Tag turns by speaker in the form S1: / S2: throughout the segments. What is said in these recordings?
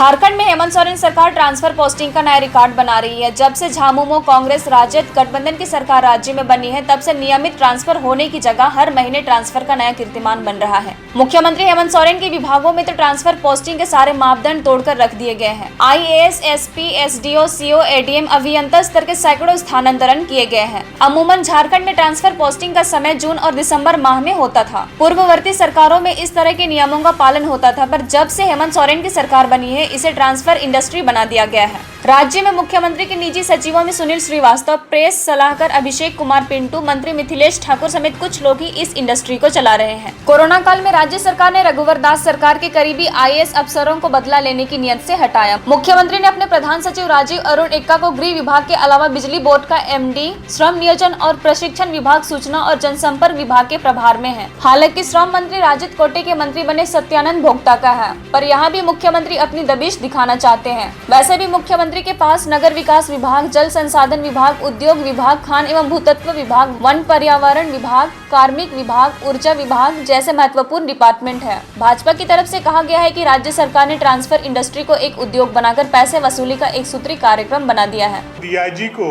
S1: झारखंड में हेमंत सोरेन सरकार transfer posting का नया रिकॉर्ड बना रही है। जब से झामुमो कांग्रेस राजद गठबंधन की सरकार राज्य में बनी है, तब से नियमित ट्रांसफर होने की जगह हर महीने ट्रांसफर का नया कीर्तिमान बन रहा है। मुख्यमंत्री हेमंत सोरेन के विभागों में तो ट्रांसफर पोस्टिंग के सारे मापदंड तोड़कर रख दिए गए हैं। IAS, SP, SDO, CO, ADM, अभियंता स्तर के सैकड़ों स्थानांतरण किए गए हैं। अमूमन झारखंड में ट्रांसफर पोस्टिंग का समय जून और दिसंबर माह में होता था। पूर्ववर्ती सरकारों में इस तरह के नियमों का पालन होता था, पर जब से हेमंत सोरेन की सरकार बनी है, इसे ट्रांसफर इंडस्ट्री बना दिया गया है। राज्य में मुख्यमंत्री के निजी सचिवों में सुनील श्रीवास्तव, प्रेस सलाहकार अभिषेक कुमार पिंटू, मंत्री मिथिलेश ठाकुर समेत कुछ लोग ही इस इंडस्ट्री को चला रहे हैं। कोरोना काल में राज्य सरकार ने रघुवर दास सरकार के करीबी IAS अफसरों को बदला लेने की नियत से हटाया। मुख्यमंत्री ने अपने प्रधान सचिव राजीव अरुण एक्का को गृह विभाग के अलावा बिजली बोर्ड का MD, श्रम नियोजन और प्रशिक्षण विभाग, सूचना और जनसंपर्क विभाग के प्रभार में है। हालांकि श्रम मंत्री राजद कोटे के मंत्री बने सत्यानंद भोक्ता का है, पर यहाँ भी मुख्यमंत्री अपनी दबिश दिखाना चाहते हैं। वैसे भी मुख्यमंत्री के पास नगर विकास विभाग, जल संसाधन विभाग, उद्योग विभाग, खान एवं भूतत्व विभाग, वन पर्यावरण विभाग, कार्मिक विभाग, ऊर्जा विभाग जैसे महत्वपूर्ण डिपार्टमेंट है। भाजपा की तरफ से कहा गया है कि राज्य सरकार ने ट्रांसफर इंडस्ट्री को एक उद्योग बनाकर पैसे वसूली का एक सूत्री कार्यक्रम बना दिया है।
S2: DIG को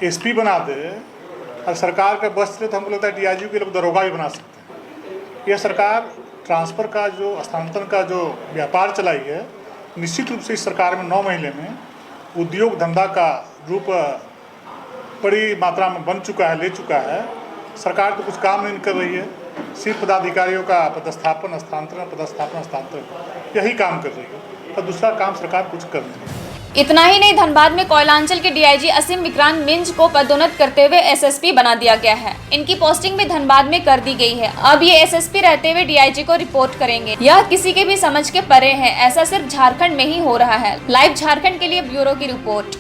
S2: SP बना दे और सरकार का बस चले तो हमको लगता है DIG के लोग दरोगा भी बना सकते हैं। यह सरकार ट्रांसफर का जो हस्तांतरण का जो व्यापार चलाई है, निश्चित रूप से इस सरकार में 9 महीने में उद्योग धंधा का रूप बड़ी मात्रा में बन चुका है, ले चुका है। सरकार तो कुछ काम नहीं कर रही है, सिर्फ पदाधिकारियों का पदस्थापन हस्तांतरण यही काम कर रही है, और दूसरा काम सरकार कुछ कर नहीं है।
S1: इतना ही नहीं, धनबाद में कोयलांचल के DIG असीम विक्रांत मिंज को पदोन्नत करते हुए SSP बना दिया गया है। इनकी पोस्टिंग भी धनबाद में कर दी गई है। अब ये SSP रहते हुए DIG को रिपोर्ट करेंगे। यह किसी के भी समझ के परे है। ऐसा सिर्फ झारखंड में ही हो रहा है। लाइव झारखंड के लिए ब्यूरो की रिपोर्ट।